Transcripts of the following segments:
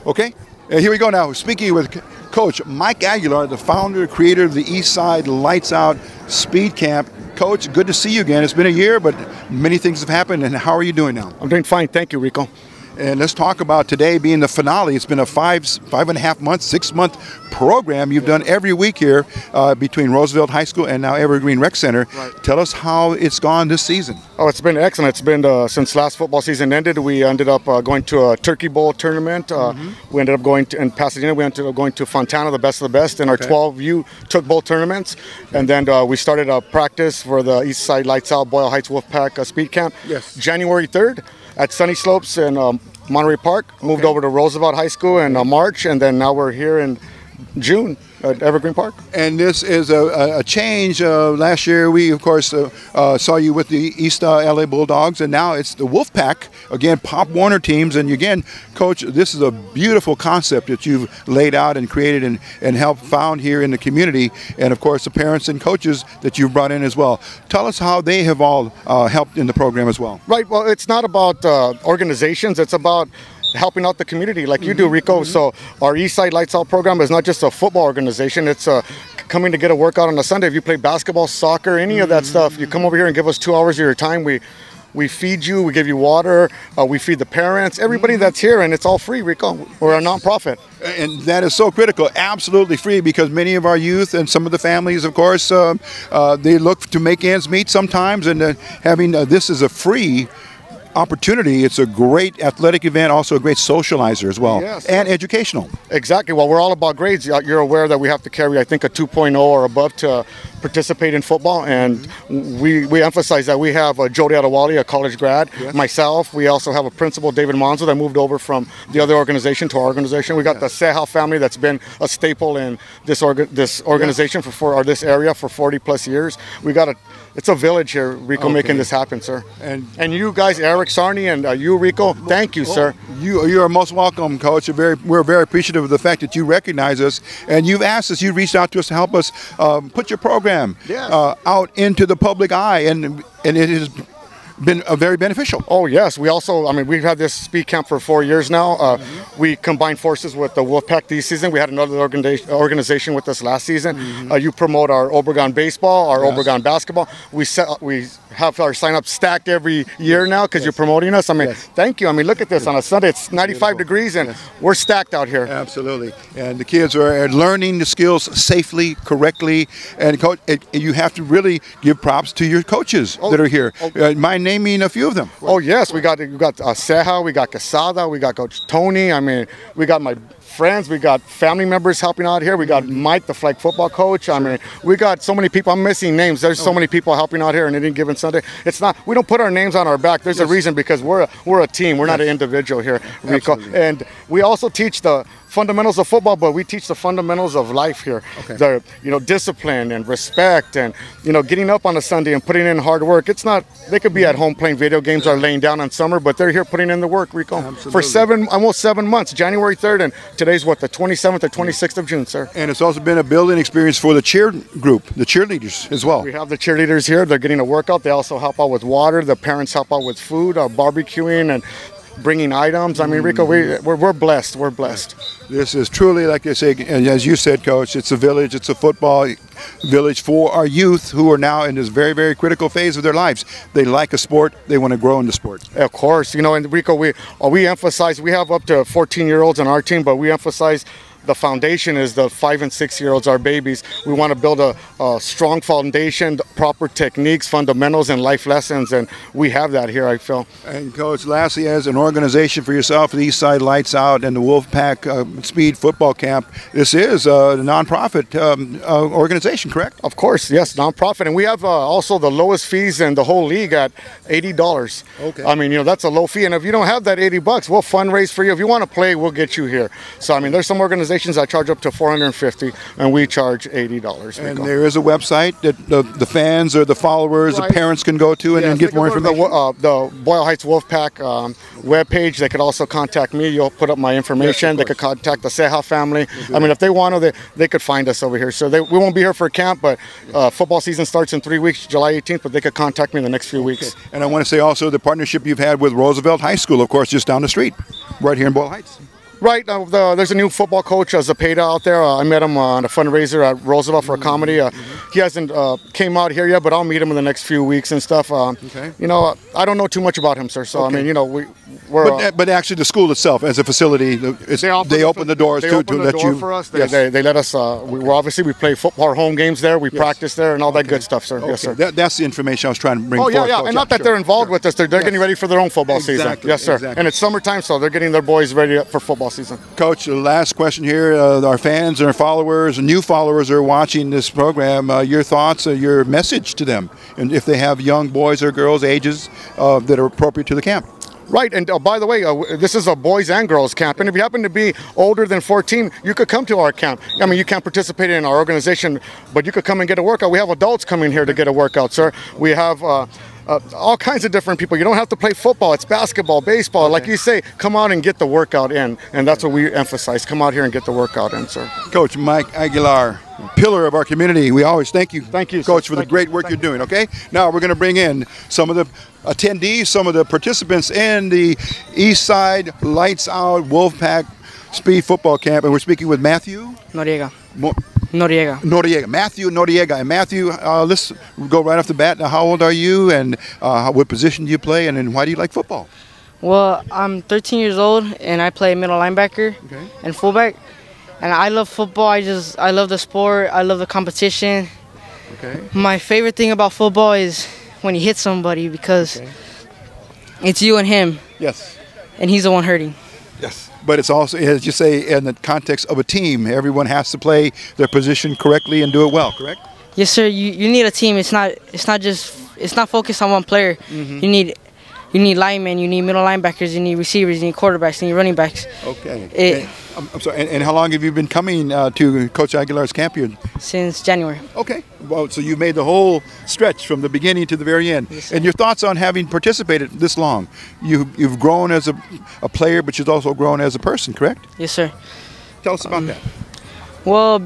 Okay, here we go now. Speaking with Coach Mike Aguilar, the founder, creator of the East Side Lights Out Speed Camp. Coach, good to see you again. It's been a year, but many things have happened. And how are you doing now? I'm doing fine. Thank you, Rico. And let's talk about today being the finale. It's been a 5.5 month, 6 month program you've done every week here between Roosevelt High School and now Evergreen Rec Center. Right. Tell us how it's gone this season. Oh, it's been excellent. It's been since last football season ended. We ended up going to a Turkey Bowl tournament. We ended up going to in Pasadena. We ended up going to Fontana, the best of the best. And our 12U took bowl tournaments. And then we started a practice for the East Side Lights Out Boyle Heights Wolfpack Speed Camp. Yes. January 3rd at Sunny Slopes in Monterey Park. Moved over to Roosevelt High School in March, and then now we're here in June at Evergreen Park. And this is a change. Last year we, of course, saw you with the East L.A. Bulldogs, and now it's the Wolfpack, again, Pop Warner teams. And again, Coach, this is a beautiful concept that you've laid out and created and helped found here in the community, and of course the parents and coaches that you've brought in as well. Tell us how they have all helped in the program as well. Right, well, it's not about organizations, it's about helping out the community like you do, Rico. So our East Side Lights Out program is not just a football organization. It's coming to get a workout on a Sunday. If you play basketball, soccer, any of that stuff, you come over here and give us 2 hours of your time. We feed you, we give you water, we feed the parents, everybody that's here, and it's all free, Rico. We're a nonprofit. And that is so critical, absolutely free, because many of our youth and some of the families, of course, they look to make ends meet sometimes, and having this is a free opportunity. It's a great athletic event, also a great socializer as well, yes, and educational. Exactly. Well, we're all about grades. You're aware that we have to carry, I think, a 2.0 or above to participate in football, and we emphasize that. We have Jody Adewale, a college grad, yes, myself. We also have a principal, David Monzo, that moved over from the other organization to our organization. We got the Ceja family that's been a staple in this organization for this area for 40 plus years. We got it's a village here, Rico, making this happen, sir. And you guys, Eric Sarney, and you, Rico, thank you, sir. You are most welcome, Coach. We're very appreciative of the fact that you recognize us, and you've asked us, you've reached out to us to help us put your program, yes, out into the public eye, and it has been very beneficial. Oh yes, we also, I mean, we've had this speed camp for 4 years now. We combined forces with the Wolfpack this season. We had another organization with us last season. You promote our Obregon baseball, our yes, Obregon basketball. We have our sign-up stacked every year now because yes, you're promoting us. I mean, yes, thank you. I mean, look at this on a Sunday. It's 95 degrees and yes, we're stacked out here. Absolutely. And the kids are learning the skills safely, correctly. And Coach, you have to really give props to your coaches that are here. Naming a few of them. Oh yes, we got Ceja, we got Quezada, we got Coach Tony. I mean, we got my friends, we got family members helping out here. We got Mike, the flag football coach. I mean, we got so many people. I'm missing names. There's so many people helping out here on any given Sunday. It's not, we don't put our names on our back. There's yes, a reason, because we're a team. We're yes, not an individual here, Rico. Absolutely. And we also teach the fundamentals of football, but we teach the fundamentals of life here. Okay. The discipline and respect, and getting up on a Sunday and putting in hard work. It's not, they could be at home playing video games or laying down on summer, but they're here putting in the work, Rico. Absolutely. For almost 7 months, January 3rd, and today's what, the 27th or 26th of June, sir. And it's also been a building experience for the cheer group, the cheerleaders as well. We have the cheerleaders here. They're getting a workout. They also help out with water. The parents help out with food, barbecuing, and bringing items. I mean, Rico, we're blessed. We're blessed. This is truly, like I say, and as you said, Coach, it's a village. It's a football village for our youth who are now in this very, very critical phase of their lives. They like a sport. They want to grow in the sport. Of course. And Rico, we emphasize, we have up to 14-year-olds on our team, but we emphasize the foundation is the 5- and 6-year-olds, our babies. We want to build a strong foundation, proper techniques, fundamentals, and life lessons, and we have that here, I feel. And Coach, lastly, as an organization for yourself, the East Side Lights Out and the Wolfpack Speed Football Camp, this is a nonprofit organization, correct? Of course, yes, nonprofit, and we have also the lowest fees in the whole league at $80. Okay. I mean, that's a low fee, and if you don't have that $80, we'll fundraise for you. If you want to play, we'll get you here. So I mean, there's some organizations that charge up to $450, and we charge $80. And there is a website that the fans or the followers, right, the parents can go to and get more information. The Boyle Heights Wolfpack webpage. They could also contact me. You'll put up my information. Yes, they could contact the Ceja family. I mean, if they want to, they could find us over here. So we won't be here for camp, but football season starts in 3 weeks, July 18th, but they could contact me in the next few weeks. Okay. And I want to say also the partnership you've had with Roosevelt High School, of course, just down the street, right here in Boyle Heights. Right, there's a new football coach, Zapata, out there. I met him on a fundraiser at Roosevelt for a comedy. He hasn't came out here yet, but I'll meet him in the next few weeks and stuff. You know, I don't know too much about him, sir. So I mean, you know, we're. But actually, the school itself, as a facility, they open the doors to let you. For us. They let us. We play football, our home games there. We practice there and all that good stuff, sir. Okay. Yes, sir. That's the information I was trying to bring forth. Yeah, and not that they're involved with us. They're getting ready for their own football season. Yes, sir. Exactly. And it's summertime, so they're getting their boys ready for football season. Coach, the last question here. Our fans and our followers and new followers are watching this program. Your thoughts, your message to them, and if they have young boys or girls ages that are appropriate to the camp. Right, and by the way, this is a boys and girls camp, and if you happen to be older than 14, you could come to our camp. I mean, you can't participate in our organization, but you could come and get a workout. We have adults coming here to get a workout, sir. We have all kinds of different people. You don't have to play football. It's basketball, baseball. Like you say, come out and get the workout in, and that's what we emphasize. Come out here and get the workout in, sir. Coach Mike Aguilar, pillar of our community. We always thank you, Coach, for the great work you're doing. Okay, now we're going to bring in some of the attendees, some of the participants in the East Side Lights Out Wolfpack Speed Football Camp, and we're speaking with Matthew Noriega. Noriega. Matthew Noriega. And Matthew, let's go right off the bat. Now, how old are you, and what position do you play, and then why do you like football? Well, I'm 13 years old, and I play middle linebacker and fullback. And I love football. I love the sport. I love the competition. Okay. My favorite thing about football is when you hit somebody, because it's you and him. Yes. And he's the one hurting. Yes. But it's also, as you say, in the context of a team. Everyone has to play their position correctly and do it well, correct? Yes, sir. You need a team. It's not focused on one player. You need linemen, you need middle linebackers, you need receivers, you need quarterbacks, you need running backs. Okay. I'm sorry. And how long have you been coming to Coach Aguilar's camp here? Since January. Okay. Well, so you made the whole stretch from the beginning to the very end. Yes, and your thoughts on having participated this long? You've grown as a player, but you've also grown as a person, correct? Yes, sir. Tell us about that. Well,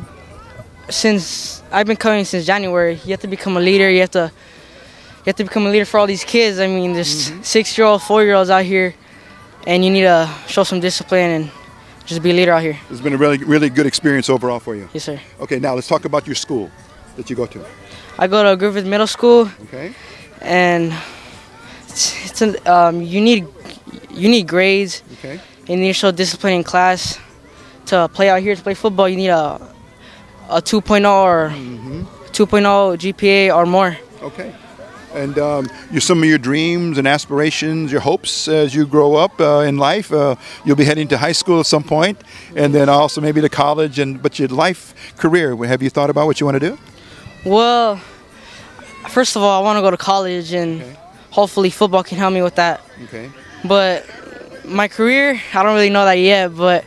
since I've been coming since January, you have to become a leader. You have to become a leader for all these kids. I mean, there's 6-year-olds, 4-year-olds out here, and you need to show some discipline and just be a leader out here. It's been a really, really good experience overall for you. Yes, sir. Okay, now let's talk about your school that you go to. I go to Griffith Middle School. Okay. And you need grades. Okay. You need to show discipline in class. To play out here, to play football, you need a 2.0 or 2.0 GPA or more. Okay. And some of your dreams and aspirations, your hopes as you grow up in life, you'll be heading to high school at some point, and then also maybe to college. But your life career, have you thought about what you want to do? Well, first of all, I want to go to college, and hopefully football can help me with that. Okay. But my career, I don't really know that yet, but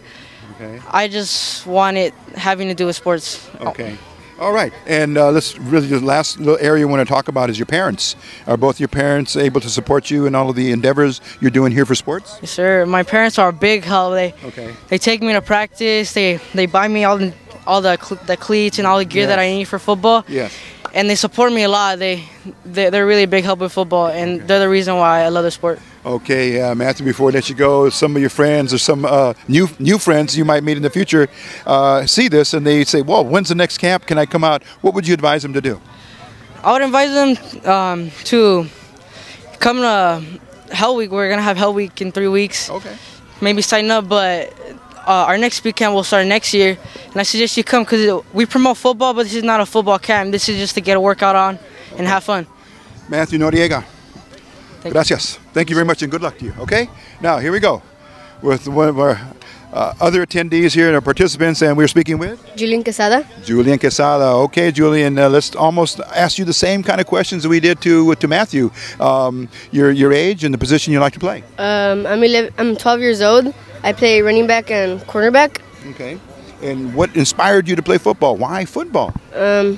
I just want it having to do with sports. Okay. All right, and let's really, the last little area we want to talk about is your parents. Are both your parents able to support you in all of the endeavors you're doing here for sports? Yes, sir. My parents are a big help. They take me to practice. They buy me all the cleats and all the gear that I need for football. Yes. And they support me a lot. They're really a big help with football, and they're the reason why I love the sport. Okay, Matthew, before we let you go, some of your friends or some new friends you might meet in the future see this and they say, well, when's the next camp? Can I come out? What would you advise them to do? I would advise them to come to Hell Week. We're going to have Hell Week in 3 weeks. Okay. Maybe sign up, but our next speed camp will start next year. And I suggest you come because we promote football, but this is not a football camp. This is just to get a workout on and have fun. Matthew Noriega. Gracias. Thank you very much and good luck to you. Okay? Now, here we go with one of our other attendees here and our participants, and we're speaking with? Julian Quezada. Julian Quezada. Okay, Julian, let's almost ask you the same kind of questions that we did to Matthew. Your age and the position you like to play. I'm 12 years old. I play running back and cornerback. Okay. And what inspired you to play football? Why football?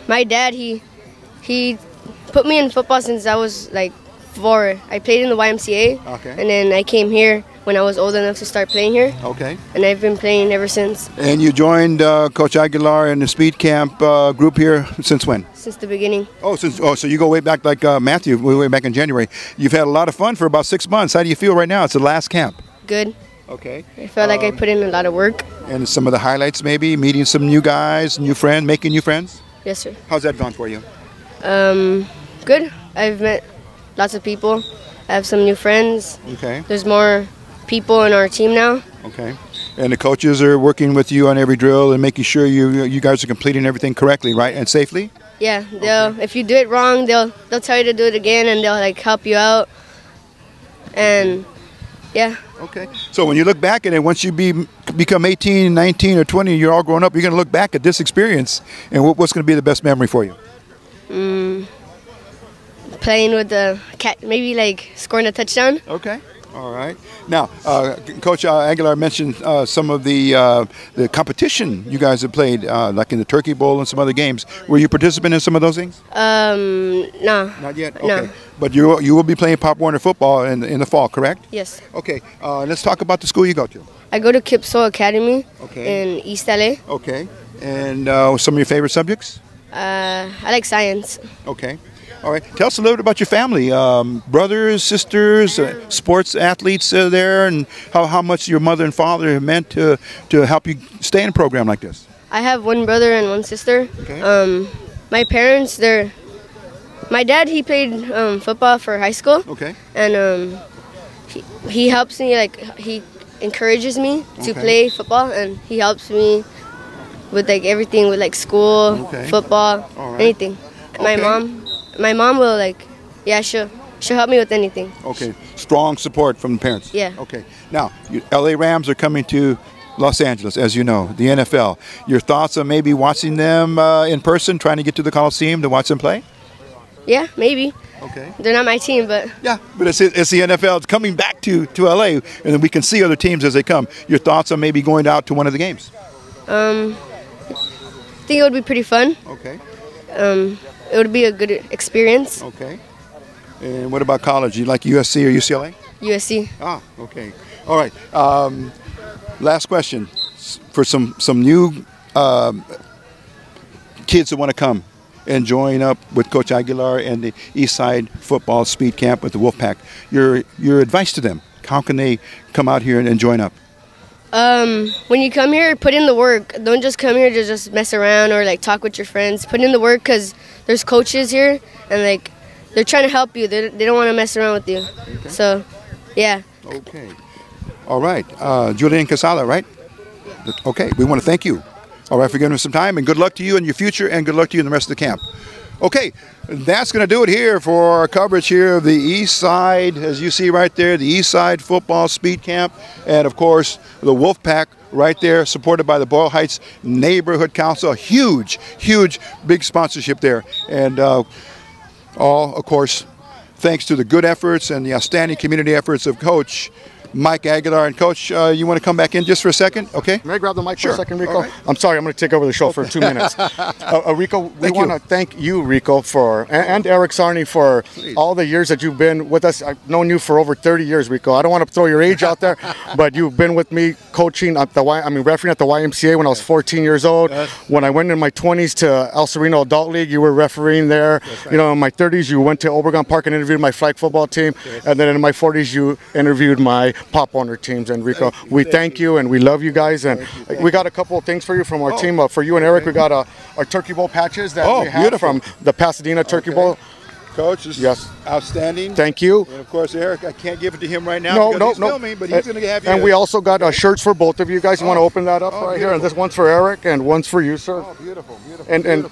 My dad, he put me in football since I was like 4. I played in the YMCA, and then I came here when I was old enough to start playing here. Okay. And I've been playing ever since. And you joined Coach Aguilar in the speed camp group here since when? Since the beginning. So you go way back like Matthew, way back in January. You've had a lot of fun for about 6 months. How do you feel right now? It's the last camp. Good. Okay. I felt like I put in a lot of work. And some of the highlights, maybe meeting some new guys, new friends, making new friends. Yes, sir. How's that gone for you? Good. I've met lots of people. I have some new friends. Okay. There's more people in our team now. Okay. And the coaches are working with you on every drill and making sure you guys are completing everything correctly, right, and safely? Yeah. If you do it wrong, they'll tell you to do it again, and they'll like help you out. And yeah. Okay. So when you look back at it, once you become 18, 19, or 20, you're all grown up, you're going to look back at this experience, and what's going to be the best memory for you? Playing with the cat, maybe like scoring a touchdown. Okay. All right. Now, Coach Aguilar mentioned some of the competition you guys have played, like in the Turkey Bowl and some other games. Were you participant in some of those things? No. Not yet? Okay. No. But you will be playing Pop Warner football in the fall, correct? Yes. Okay. Let's talk about the school you go to. I go to Kipso Academy Okay. in East L.A. Okay. And some of your favorite subjects? I like science. Okay. All right. Tell us a little bit about your family, brothers, sisters, sports athletes there, and how much your mother and father have meant to help you stay in a program like this. I have one brother and one sister. Okay. My parents, my dad, he played football for high school. Okay. And he helps me, like he encourages me to play football, and he helps me with like everything, with like school, football, anything. My mom will she'll help me with anything. Okay, strong support from the parents. Yeah. Okay, now LA Rams are coming to Los Angeles, as you know, the NFL. Your thoughts on maybe watching them in person, trying to get to the Coliseum to watch them play? Yeah, maybe. Okay. They're not my team, but yeah, but it's the NFL. It's coming back to LA, and then we can see other teams as they come. Your thoughts on maybe going out to one of the games? I think it would be pretty fun. Okay. It would be a good experience. Okay. And what about college? You like USC or UCLA? USC. Ah, okay. All right. Last question for some new kids that want to come and join up with Coach Aguilar and the East Side Football Speed Camp with the Wolfpack. Your advice to them, how can they come out here and join up? When you come here, put in the work. Don't just come here to just mess around or like talk with your friends. Put in the work, because there's coaches here and like they're trying to help you. They don't want to mess around with you. Okay. So, yeah. Okay. All right. Julian Quezada, right? Okay. We want to thank you. All right, for giving us some time, and good luck to you in your future, and good luck to you in the rest of the camp. Okay, that's going to do it here for our coverage here of the East Side, as you see right there, the East Side Football Speed Camp, and of course, the Wolfpack right there, supported by the Boyle Heights Neighborhood Council. Huge, big sponsorship there. And all, of course, thanks to the good efforts and the outstanding community efforts of Coach Mike Aguilar. And Coach, you want to come back in just for a second? Okay. May I grab the mic Sure. for a second, Rico? Right. I'm sorry, I'm going to take over the show for 2 minutes. Rico, we want to thank you, Rico, and Eric Sarney for all the years that you've been with us. I've known you for over 30 years, Rico. I don't want to throw your age out there, but you've been with me coaching at refereeing at the YMCA when I was 14 years old. Yes. When I went in my 20s to El Sereno Adult League, you were refereeing there. Right. You know, in my 30s, you went to Obregon Park and interviewed my flag football team. Yes. And then in my 40s, you interviewed my Pop Warner teams. And Rico, we thank you and we love you guys. And we got a couple of things for you from our team. For you and Eric, we got our Turkey Bowl patches that we have from the Pasadena Turkey Bowl. Coach, this is outstanding. Thank you. And of course, Eric, I can't give it to him right now because he's filming, but he's going to have you. And we also got shirts for both of you guys. You want to open that up right here? And this one's for Eric and one's for you, sir. Oh, beautiful. And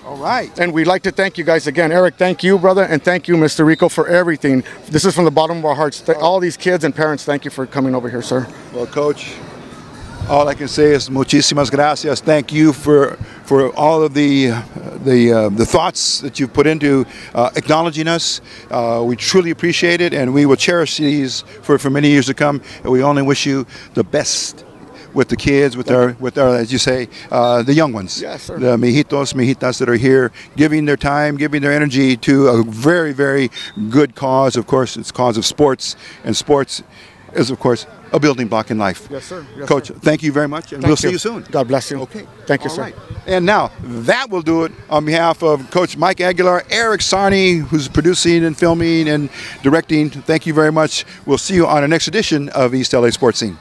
all right. And we'd like to thank you guys again. Eric, thank you, brother, and thank you, Mr. Rico, for everything. This is from the bottom of our hearts. All these kids and parents, thank you for coming over here, sir. Well, Coach, all I can say is muchísimas gracias. Thank you for all of the thoughts that you've put into acknowledging us. We truly appreciate it, and we will cherish these for many years to come. And we only wish you the best with the kids, with our, as you say, the young ones. Yes, sir. The mijitos, mijitas that are here, giving their time, giving their energy to a very, very good cause. Of course, it's a cause of sports, and sports is, of course, a building block in life. Yes, sir. Yes, Coach, sir. thank you very much, and we'll see you soon. God bless you. Okay. Thank you, All sir. right. And now, that will do it on behalf of Coach Mike Aguilar, Eric Sarney, who's producing and filming and directing. Thank you very much. We'll see you on the next edition of East LA Sports Scene.